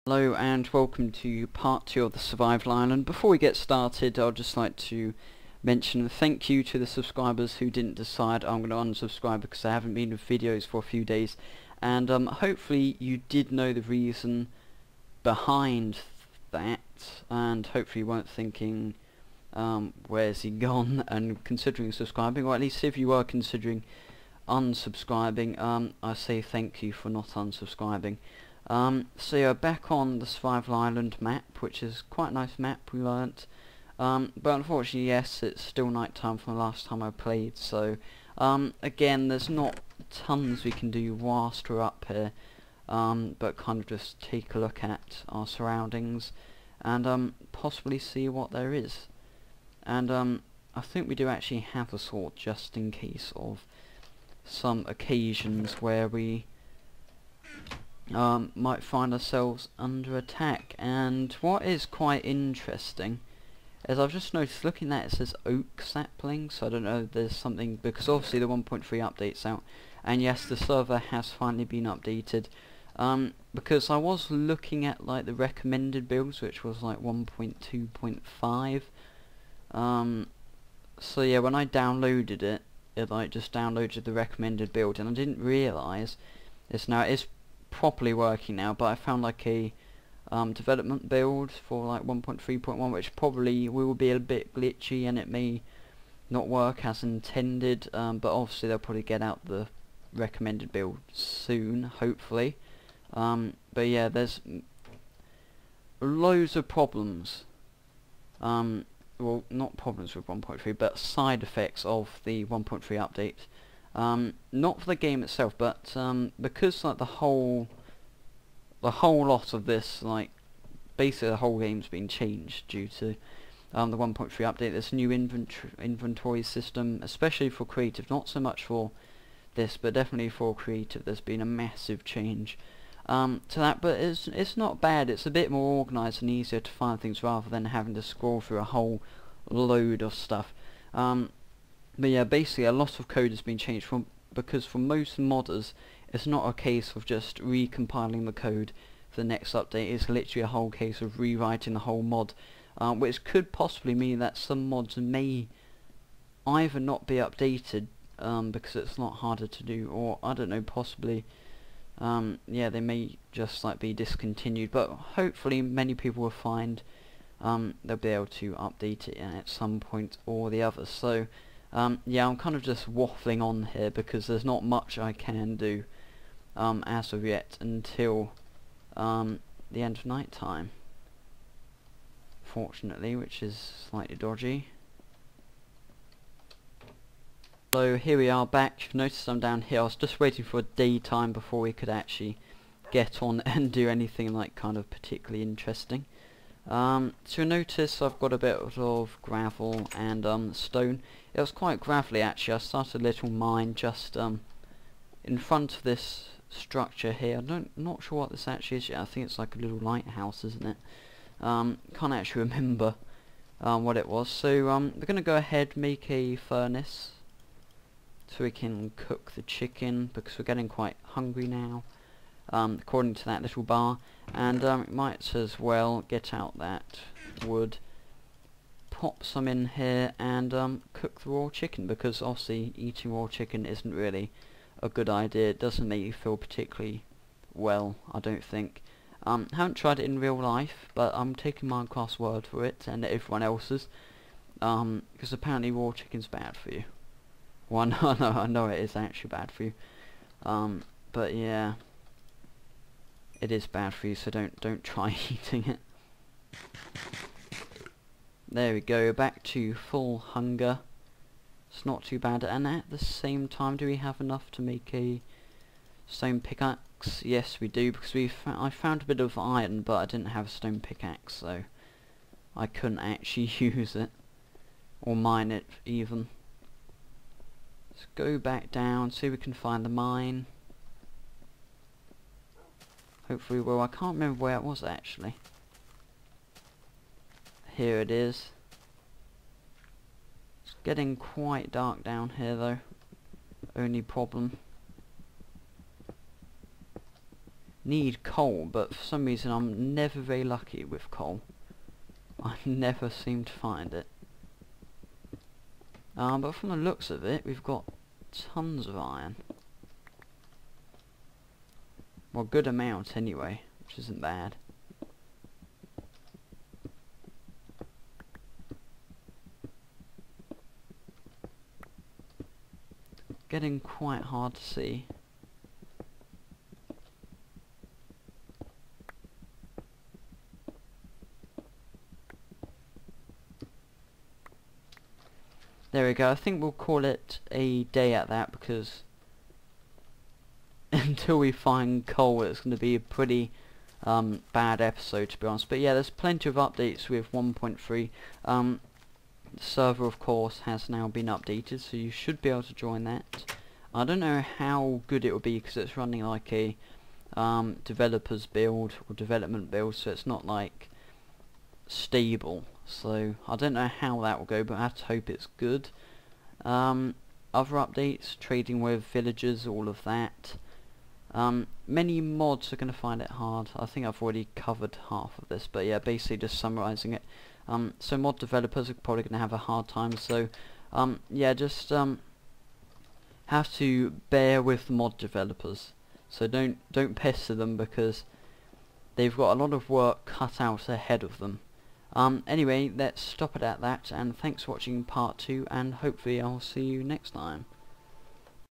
Hello and welcome to part 2 of the Survival Island. Before we get started, I'd just like to mention thank you to the subscribers who didn't decide I'm going to unsubscribe because I haven't been with videos for a few days. And hopefully you did know the reason behind that, and hopefully you weren't thinking, where's he gone, and considering subscribing, or at least if you were considering unsubscribing, I say thank you for not unsubscribing. So yeah, back on the Survival Island map, which is quite a nice map, we learnt. But unfortunately, yes, it's still night time from the last time I played, so again, there's not tons we can do whilst we're up here, but kind of just take a look at our surroundings and possibly see what there is. And I think we do actually have a sword just in case of some occasions where we might find ourselves under attack. And what is quite interesting is I've just noticed, looking at it, says oak sapling, so I don't know if there's something, because obviously the 1.3 update's out, and yes, the server has finally been updated, because I was looking at like the recommended builds, which was like 1.2.5, so yeah, when I downloaded it, it like just downloaded the recommended build, and I didn't realise it's properly working now, but I found like a development build for like 1.3.1, which probably will be a bit glitchy and it may not work as intended, but obviously they'll probably get out the recommended build soon, hopefully. But yeah, there's loads of problems, well, not problems with 1.3, but side effects of the 1.3 update. Not for the game itself, but because like the whole lot of this, like basically the whole game's been changed due to the 1.3 update. There's a new inventory system, especially for creative, not so much for this, but definitely for creative. There's been a massive change to that, but it's not bad. It's a bit more organised and easier to find things rather than having to scroll through a whole load of stuff. But yeah, basically a lot of code has been changed because for most modders, it's not a case of just recompiling the code for the next update. It's literally a whole case of rewriting the whole mod, which could possibly mean that some mods may either not be updated because it's a lot harder to do, or I don't know, possibly yeah, they may just like be discontinued. But hopefully many people will find they'll be able to update it at some point or the other. So yeah, I'm kind of just waffling on here because there's not much I can do as of yet until the end of night time, fortunately, which is slightly dodgy. So here we are back. You've noticed I'm down here. I was just waiting for daytime before we could actually get on and do anything like kind of particularly interesting. So you'll notice I've got a bit of gravel and stone. It was quite gravelly actually. I started a little mine just in front of this structure here. Not sure what this actually is yet. I think it's like a little lighthouse, isn't it? Can't actually remember what it was. So we're going to go ahead, make a furnace so we can cook the chicken because we're getting quite hungry now, according to that little bar. And might as well get out that wood, pop some in here, and cook the raw chicken, because obviously eating raw chicken isn't really a good idea. It doesn't make you feel particularly well, I don't think. Haven't tried it in real life, but I'm taking Minecraft's word for it and everyone else's, because apparently raw chicken's bad for you. Well, I know it is actually bad for you, but yeah, it is bad for you, so don't try eating it. There we go, back to full hunger. It's not too bad, and at the same time, do we have enough to make a stone pickaxe? Yes, we do, because I found a bit of iron, but I didn't have a stone pickaxe, so I couldn't actually use it, or mine it even. Let's go back down, see if we can find the mine. Hopefully we will. I can't remember where it was actually. Here it is. It's getting quite dark down here though. Only problem. need coal, but for some reason I'm never very lucky with coal. I never seem to find it. But from the looks of it, we've got tons of iron. Well, good amount anyway, which isn't bad. Getting quite hard to see. There we go. I think we'll call it a day at that, because until we find coal, it's going to be a pretty bad episode, to be honest. But yeah, there's plenty of updates with 1.3. The server, of course, has now been updated, so you should be able to join that. I don't know how good it will be, because it's running like a developer's build or development build, so it's not like stable. So I don't know how that will go, but I have to hope it's good. Other updates, trading with villagers, all of that. Many mods are going to find it hard. I think I've already covered half of this, but yeah, basically just summarising it. So mod developers are probably going to have a hard time, so yeah, just have to bear with mod developers. So don't pester them, because they've got a lot of work cut out ahead of them. Anyway, let's stop it at that, and thanks for watching part 2, and hopefully I'll see you next time.